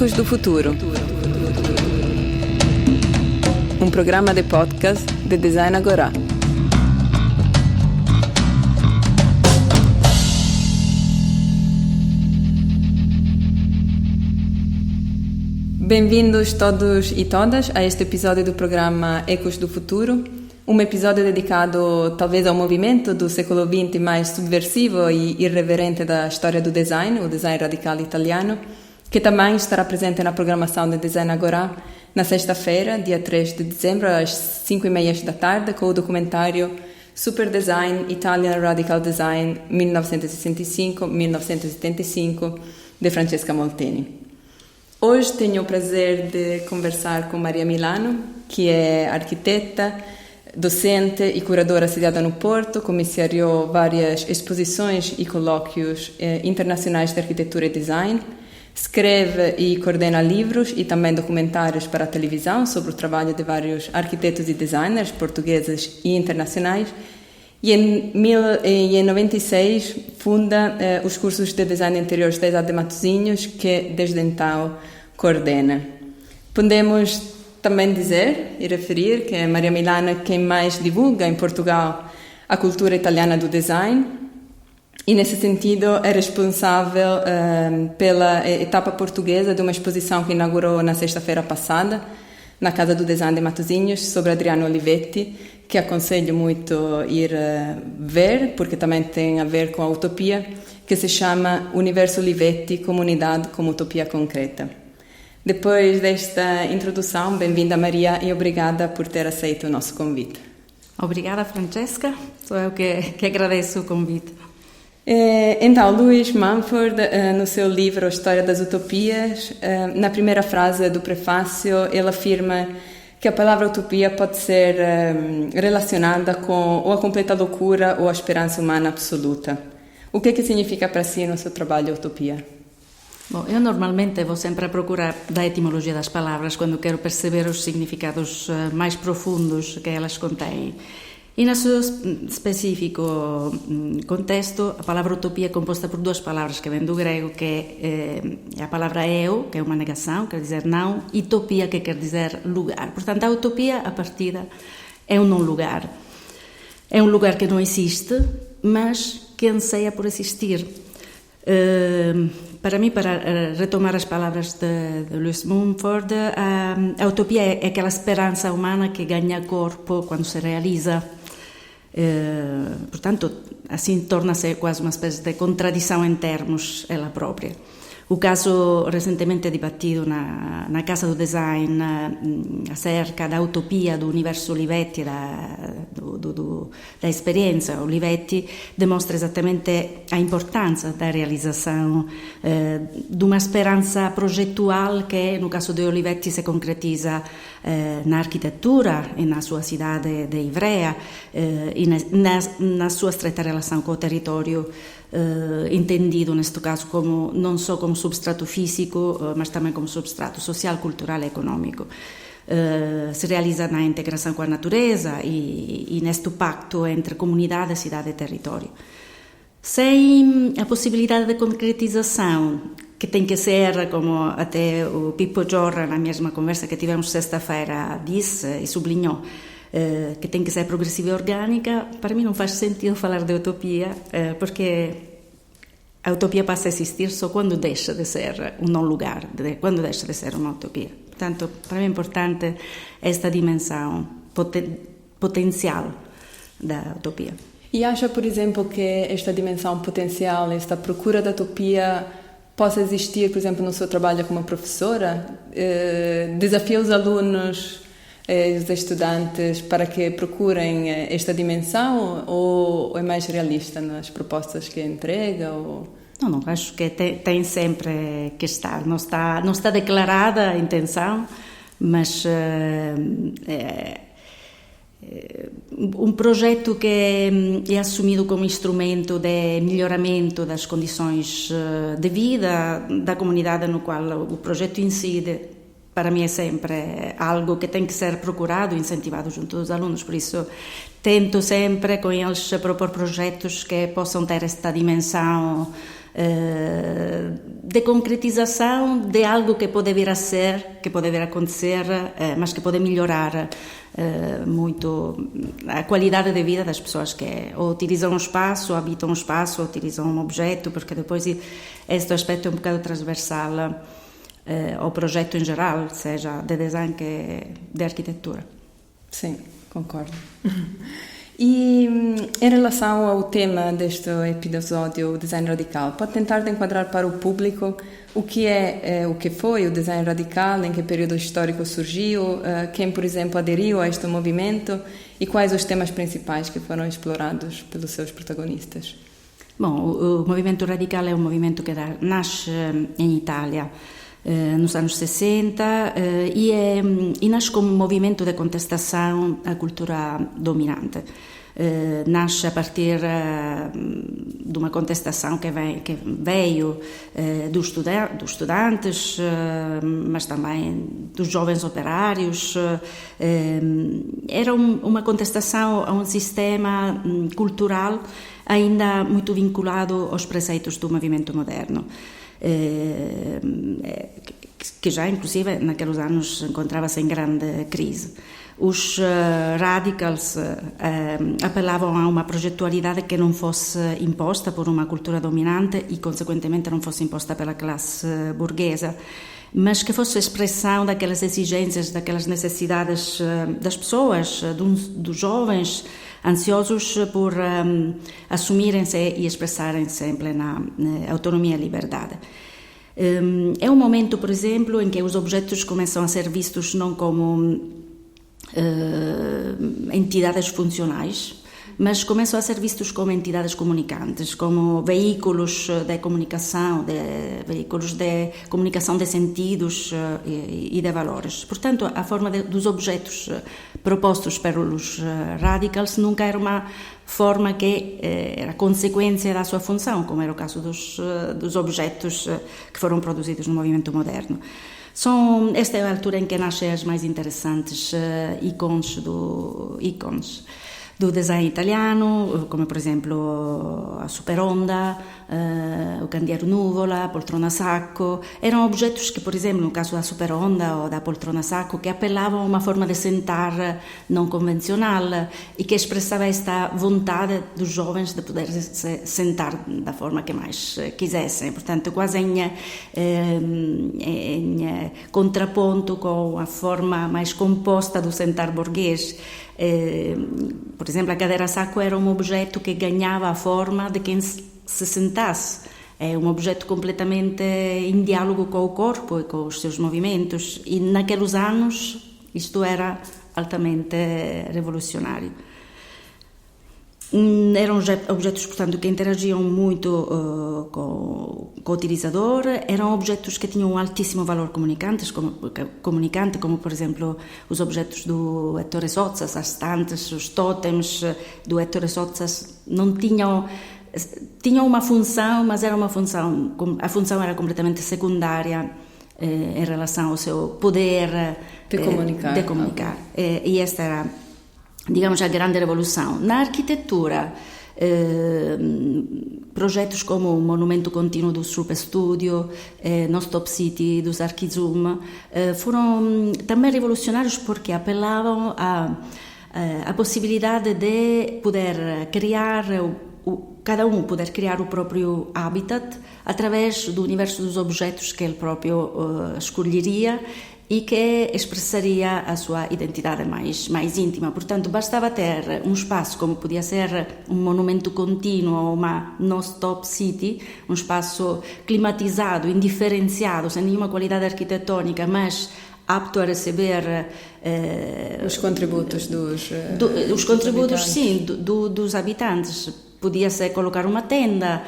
Ecos do Futuro, um programa de podcast de Design Agora. Bem-vindos todos e todas a este episódio do programa Ecos do Futuro, um episódio dedicado talvez ao movimento do século XX mais subversivo e irreverente da história do design, o design radical italiano, que também estará presente na programação de Design Agora na sexta-feira, dia 3 de dezembro, às 5h30 da tarde, com o documentário Super Design, Italian Radical Design 1965-1975, de Francesca Molteni. Hoje tenho o prazer de conversar com Maria Milano, que é arquiteta, docente e curadora sediada no Porto, comissariou várias exposições e colóquios internacionais de arquitetura e design, escreve e coordena livros e também documentários para a televisão sobre o trabalho de vários arquitetos e designers portugueses e internacionais, e em 1996 funda os cursos de design de interiores da ESAD de Matosinhos, que desde então coordena. Podemos também dizer e referir que Maria Milano é quem mais divulga em Portugal a cultura italiana do design e, nesse sentido, é responsável pela etapa portuguesa de uma exposição que inaugurou na sexta-feira passada na Casa do Design de Matosinhos, sobre Adriano Olivetti, que aconselho muito ir ver, porque também tem a ver com a utopia, que se chama Universo Olivetti, Comunidade como Utopia Concreta. Depois desta introdução, bem-vinda Maria e obrigada por ter aceito o nosso convite. Obrigada, Francesca, sou eu que agradeço o convite. Então, Louise Mumford, no seu livro História das Utopias, na primeira frase do prefácio, ele afirma que a palavra utopia pode ser relacionada com ou a completa loucura ou a esperança humana absoluta. O que significa para si no seu trabalho utopia? Bom, eu normalmente vou sempre a procurar da etimologia das palavras quando quero perceber os significados mais profundos que elas contêm. E no seu específico contexto, a palavra utopia é composta por duas palavras que vêm do grego, que é a palavra eu, que é uma negação, quer dizer não, e topia, que quer dizer lugar. Portanto, a utopia, a partida, é um não-lugar. É um lugar que não existe, mas que anseia por existir. Para mim, para retomar as palavras de Louise Mumford, a utopia é aquela esperança humana que ganha corpo quando se realiza. Portanto, assim torna-se quase uma espécie de contradição em termos ela própria. O caso recentemente dibattido na Casa do Design acerca da utopia do Universo Olivetti, da experiência Olivetti, demonstra exatamente a importância da realização de uma esperança projetual que, no caso de Olivetti, se concretiza na arquitetura e na sua cidade de Ivrea e na sua estreita relação com o território, entendido neste caso como não só como substrato físico, mas também como substrato social, cultural e econômico. Se realiza na integração com a natureza e neste pacto entre comunidade, cidade e território. Sem a possibilidade de concretização, que tem que ser, como até o Pippo Giorra, na mesma conversa que tivemos sexta-feira, disse e sublinhou, que tem que ser progressiva e orgânica. Para mim não faz sentido falar de utopia, porque a utopia passa a existir só quando deixa de ser um não-lugar, quando deixa de ser uma utopia. Portanto, para mim é importante esta dimensão potencial da utopia. E acha, por exemplo, que esta dimensão potencial, esta procura da utopia, possa existir, por exemplo, no seu trabalho como professora? Desafia os alunos, os estudantes, para que procurem esta dimensão, ou é mais realista nas propostas que entrega? Não, acho que tem sempre que estar. Não está declarada a intenção, mas um projeto que é assumido como instrumento de melhoramento das condições de vida da comunidade no qual o projeto incide para mim é sempre algo que tem que ser procurado e incentivado junto dos alunos, por isso tento sempre com eles propor projetos que possam ter esta dimensão de concretização de algo que pode vir a ser, que pode vir a acontecer, mas que pode melhorar muito a qualidade de vida das pessoas que ou utilizam um espaço, ou habitam um espaço, ou utilizam um objeto, porque depois este aspecto é um bocado transversal ao projeto em geral, seja de design que de arquitetura. Sim, concordo. E em relação ao tema deste episódio, o design radical, pode tentar de enquadrar para o público o que o que foi o design radical, em que período histórico surgiu, quem, por exemplo, aderiu a este movimento e quais os temas principais que foram explorados pelos seus protagonistas? Bom, o movimento radical é um movimento que nasce em Itália nos anos 60 e nasce como um movimento de contestação à cultura dominante. Nasce a partir de uma contestação que veio dos estudantes, mas também dos jovens operários. Era uma contestação a um sistema cultural ainda muito vinculado aos preceitos do movimento moderno, que já inclusive naqueles anos encontrava-se em grande crise. Os radicals apelavam a uma projetualidade que não fosse imposta por uma cultura dominante e, consequentemente, não fosse imposta pela classe burguesa, mas que fosse a expressão daquelas exigências, daquelas necessidades das pessoas, dos jovens, ansiosos por assumirem-se e expressarem-se em plena autonomia e liberdade. É um momento, por exemplo, em que os objetos começam a ser vistos não como entidades funcionais, mas começam a ser vistos como entidades comunicantes, como veículos de comunicação de sentidos e de valores. Portanto, a forma dos objetos propostos pelos radicals nunca era uma forma que era consequência da sua função, como era o caso dos objetos que foram produzidos no movimento moderno. Esta é a altura em que nascem as mais interessantes ícones do design italiano, come per esempio a Superonda, o candeeiro nuvola, a poltrona sacco. Erano objetos que, por exemplo, no caso da Superonda ou da poltrona sacco, que apelavam a uma forma de sentar não convencional e que expressava esta vontade dos jovens de poder se sentar da forma que mais quisessem. Portanto, quase em contraponto com a forma mais composta do sentar borghês. Por exemplo, a cadeira sacco era um objeto que ganhava a forma de quem se sentasse. É um objeto completamente em diálogo com o corpo e com os seus movimentos, e naqueles anos isto era altamente revolucionário. Eram objetos, portanto, que interagiam muito com o utilizador, eram objetos que tinham um altíssimo valor comunicante, como por exemplo os objetos do Ettore Sottsass, as estantes, os tótems do Ettore Sottsass não tinham uma função, mas era uma função, a função era completamente secundária em relação ao seu poder de comunicar. E esta era, digamos, a grande revolução. Na arquitetura, projetos como o Monumento Contínuo do Strupe Studio, Non-Stop City dos Archizoom, foram também revolucionários porque apelavam à possibilidade de poder criar, cada um poder criar o próprio habitat através do universo dos objetos que ele próprio escolheria e que expressaria a sua identidade mais íntima. Portanto, bastava ter um espaço como podia ser um monumento contínuo ou uma non-stop city, um espaço climatizado, indiferenciado, sem nenhuma qualidade arquitetônica, mas apto a receber os contributos dos habitantes. Podia-se colocar uma tenda,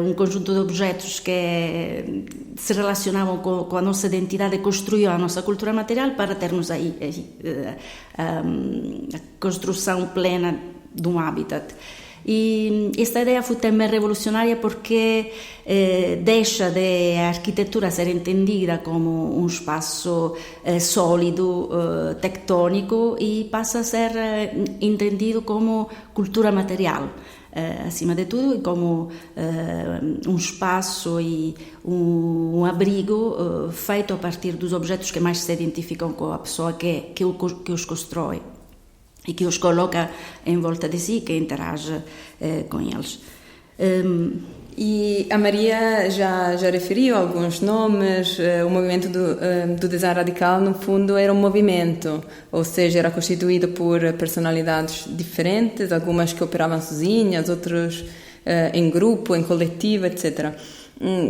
um conjunto de objetos que se relacionavam com a nossa identidade e construíam a nossa cultura material para termos aí a construção plena de um habitat. E esta ideia foi também revolucionária porque deixa a arquitetura ser entendida como um espaço sólido, tectônico, e passa a ser entendido como cultura material, acima de tudo, e como um espaço e um abrigo feito a partir dos objetos que mais se identificam com a pessoa que os constrói e que os coloca em volta de si, que interage com eles. E a Maria já referiu alguns nomes. O movimento do design radical, no fundo, era um movimento, ou seja, era constituído por personalidades diferentes, algumas que operavam sozinhas, outras em grupo, em coletivo, etc.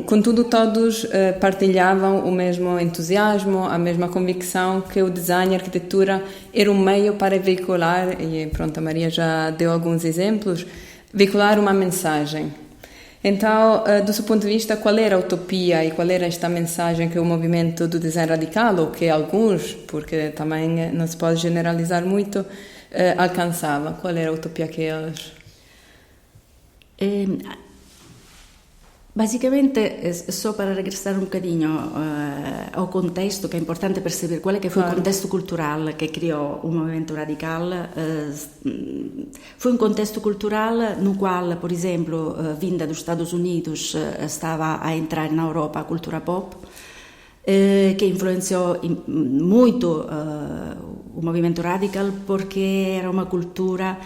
Contudo, todos partilhavam o mesmo entusiasmo, a mesma convicção que o design e a arquitetura era um meio para veicular, e pronto, a Maria já deu alguns exemplos, veicular uma mensagem. Então, do seu ponto de vista, qual era a utopia e qual era esta mensagem que o movimento do design radical, ou que alguns, porque também não se pode generalizar muito, alcançava? Qual era a utopia que eles... Basicamente, só para regressar um bocadinho ao contexto, que é importante perceber qual é que foi o contexto cultural que criou o movimento radical. Foi um contexto cultural no qual, por exemplo, vinda dos Estados Unidos, estava a entrar na Europa a cultura pop, que influenciou muito o movimento radical, porque era uma cultura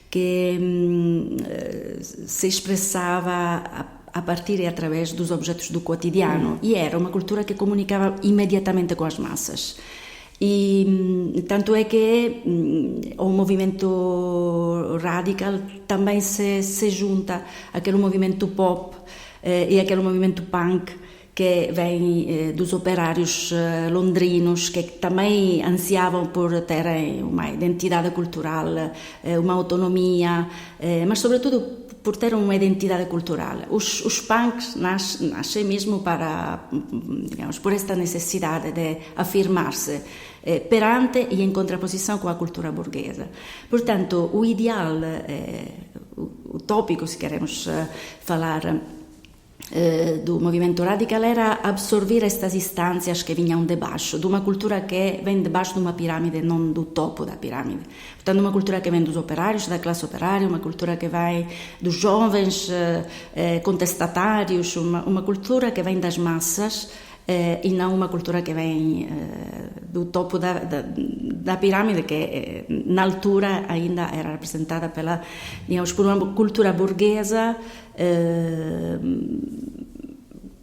que se expressava a partir e através dos objetos do cotidiano, e era uma cultura que comunicava imediatamente com as massas. E tanto é que o movimento radical também se junta àquele movimento pop e àquele movimento punk que vem dos operários londrinos, que também ansiavam por terem uma identidade cultural, uma autonomia, mas sobretudo por ter uma identidade cultural. Os punks nascem mesmo digamos, por esta necessidade de afirmar-se perante e em contraposição com a cultura burguesa. Portanto, o ideal utópico, se queremos falar do movimento radical, era absorver estas instâncias que vinham de baixo, de uma cultura que vem de baixo de uma pirâmide, não do topo da pirâmide. Portanto, uma cultura que vem dos operários, da classe operária, uma cultura que vem dos jovens contestatários, uma cultura que vem das massas, e não uma cultura que vem do topo da pirâmide, que na altura ainda era representada por uma cultura burguesa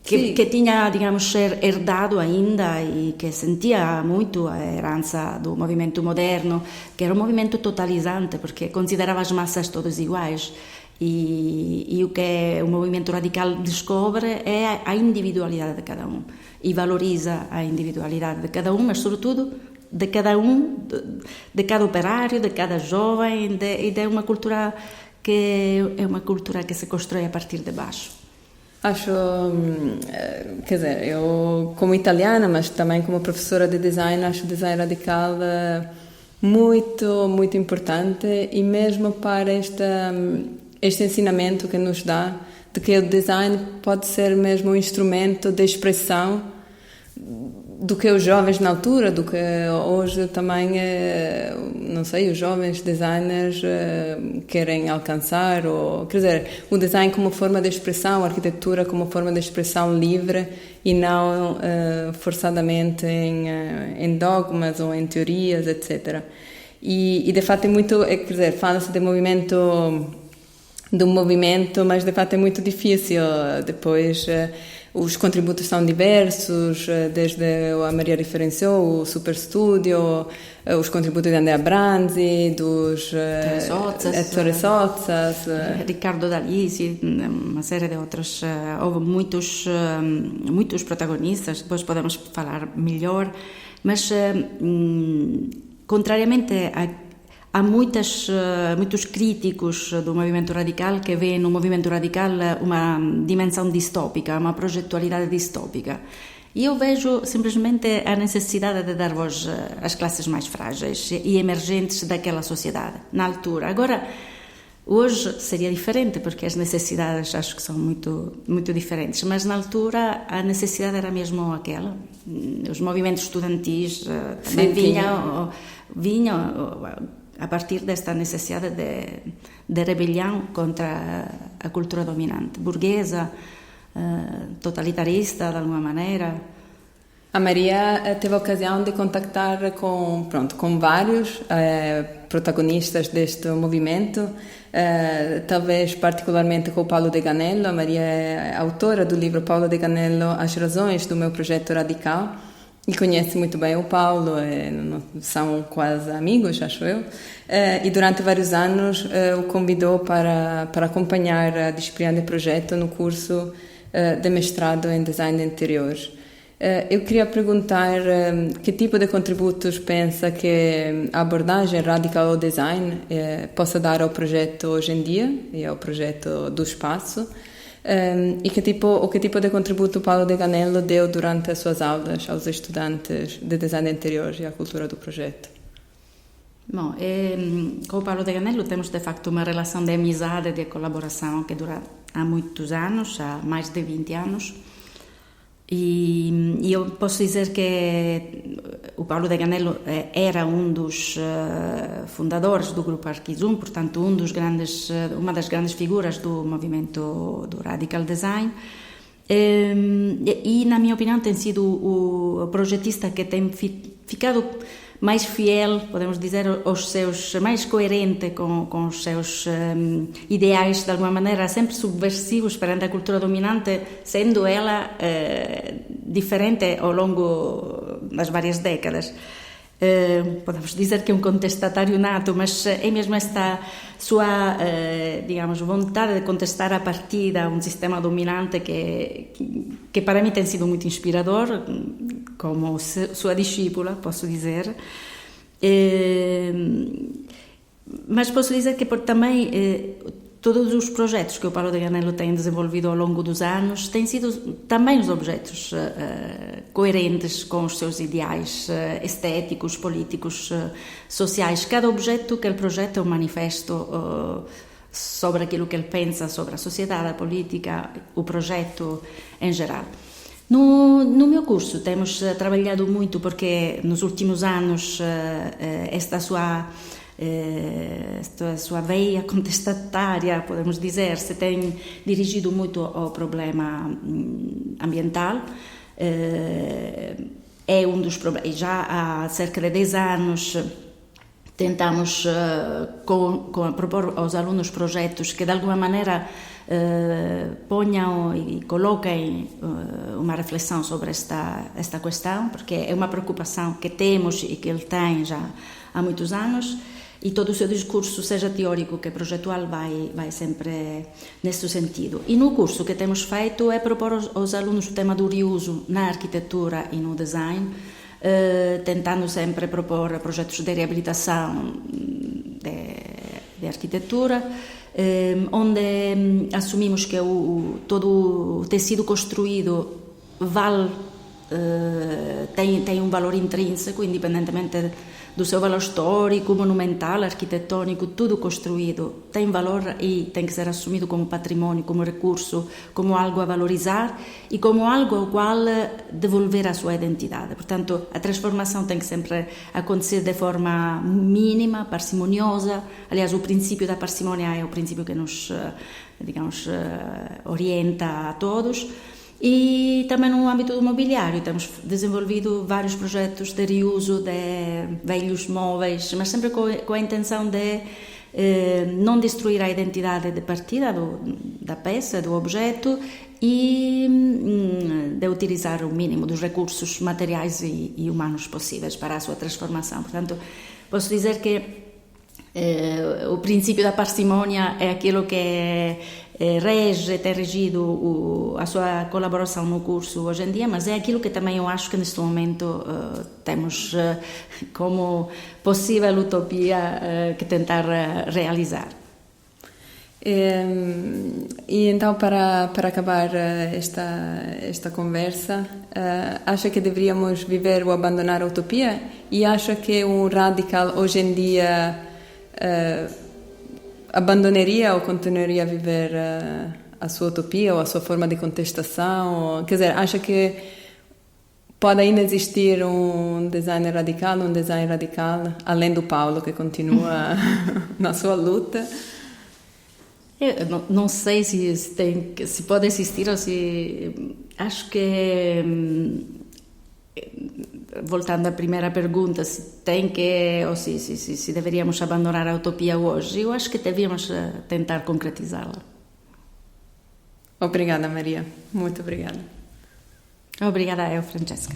que tinha, digamos, herdado ainda e que sentia muito a herança do movimento moderno, que era um movimento totalizante, porque considerava as massas todas iguais. E o que o movimento radical descobre é a individualidade de cada um, e valoriza a individualidade de cada um, mas sobretudo de cada um, de cada operário, de cada jovem, e de uma cultura que é uma cultura que se constrói a partir de baixo. Acho, quer dizer, eu como italiana, mas também como professora de design, acho o design radical muito, muito importante, e mesmo para este ensinamento que nos dá de que o design pode ser mesmo um instrumento de expressão do que os jovens na altura, do que hoje também, não sei, os jovens designers querem alcançar, ou, quer dizer, o design como forma de expressão, a arquitetura como forma de expressão livre e não forçadamente em dogmas ou em teorias, etc. E de fato é muito, quer dizer, fala-se de movimento, mas de fato é muito difícil. Depois os contributos são diversos, desde a Maria referenciou o Super Studio, os contributos de Andrea Branzi, dos Ettore Sozzas, Riccardo Dalisi, uma série de outros. Houve muitos protagonistas, depois podemos falar melhor, mas contrariamente há muitos críticos do movimento radical que veem no movimento radical uma dimensão distópica, uma projetualidade distópica. E eu vejo simplesmente a necessidade de dar voz às classes mais frágeis e emergentes daquela sociedade, na altura. Agora, Hoje seria diferente, porque as necessidades acho que são muito, muito diferentes, mas na altura a necessidade era mesmo aquela. Os movimentos estudantis também vinham a partir desta necessidade de rebelião contra a cultura dominante, burguesa, totalitarista de alguma maneira. A Maria teve a ocasião de contactar com vários protagonistas deste movimento, talvez particularmente com o Paulo de Ganello. A Maria é autora do livro Paulo de Ganello, As Razões do Meu Projeto Radical, e conhece muito bem o Paulo, são quase amigos, acho eu, e durante vários anos o convidou para acompanhar a disciplina de projeto no curso de mestrado em Design de Interiores. Eu queria perguntar que tipo de contributos pensa que a abordagem radical ao design possa dar ao projeto hoje em dia e ao projeto do espaço, e que tipo de contributo Paulo de Ganello deu durante as suas aulas aos estudantes de design de interiores e à cultura do projeto. Bom, com o Paulo de Ganello temos de facto uma relação de amizade e de colaboração que dura há muitos anos, há mais de 20 anos. E eu posso dizer que o Paulo de Ganello era um dos fundadores do grupo Arquizum, portanto uma das grandes figuras do movimento do Radical Design, e na minha opinião tem sido o projetista que tem ficado mais fiel, podemos dizer, mais coerente com os seus ideais, de alguma maneira sempre subversivos perante a cultura dominante, sendo ela diferente ao longo das várias décadas. Podemos dizer que é um contestatário nato, mas é mesmo esta sua, vontade de contestar a partida um sistema dominante que para mim tem sido muito inspirador, como sua discípula, posso dizer. Mas posso dizer que também todos os projetos que o Paulo de Ganello tem desenvolvido ao longo dos anos têm sido também os objetos coerentes com os seus ideais estéticos, políticos, sociais. Cada objeto que ele projeta é um manifesto sobre aquilo que ele pensa sobre a sociedade, a política, o projeto em geral. No meu curso temos trabalhado muito porque nos últimos anos esta sua veia contestatária, podemos dizer, se tem dirigido muito ao problema ambiental. É um dos problemas. Já há cerca de 10 anos tentamos propor aos alunos projetos que de alguma maneira ponham e coloquem uma reflexão sobre esta questão, porque é uma preocupação que temos e que ele tem já há muitos anos, e todo o seu discurso, seja teórico que projetual, vai sempre nesse sentido. E no curso que temos feito é propor aos alunos o tema do reuso na arquitetura e no design, tentando sempre propor projetos de reabilitação de arquitetura, onde assumimos que todo o tecido construído tem um valor intrínseco, independentemente do seu valor histórico, monumental, arquitetônico. Tudo construído tem valor e tem que ser assumido como patrimônio, como recurso, como algo a valorizar e como algo ao qual devolver a sua identidade. Portanto, a transformação tem que sempre acontecer de forma mínima, parcimoniosa. Aliás, o princípio da parcimônia é o princípio que nos, orienta a todos. E também no âmbito do mobiliário temos desenvolvido vários projetos de reuso de velhos móveis, mas sempre com a intenção de não destruir a identidade de partida da peça, do objeto, e de utilizar o mínimo dos recursos materiais e humanos possíveis para a sua transformação. Portanto, posso dizer que o princípio da parcimônia é aquilo que tem regido a sua colaboração no curso hoje em dia, mas é aquilo que também eu acho que neste momento temos como possível utopia que tentar realizar. E então, para acabar esta conversa, acha que deveríamos viver ou abandonar a utopia? E acha que um radical hoje em dia abandonaria ou continuaria a viver a sua utopia ou a sua forma de contestação? Quer dizer, acha que pode ainda existir um design radical, além do Paulo, que continua na sua luta? Eu não sei se pode existir ou se... Acho que, voltando à primeira pergunta, se tem que, ou se deveríamos abandonar a utopia hoje, eu acho que devíamos tentar concretizá-la. Obrigada, Maria. Muito obrigada. Obrigada a eu, Francesca.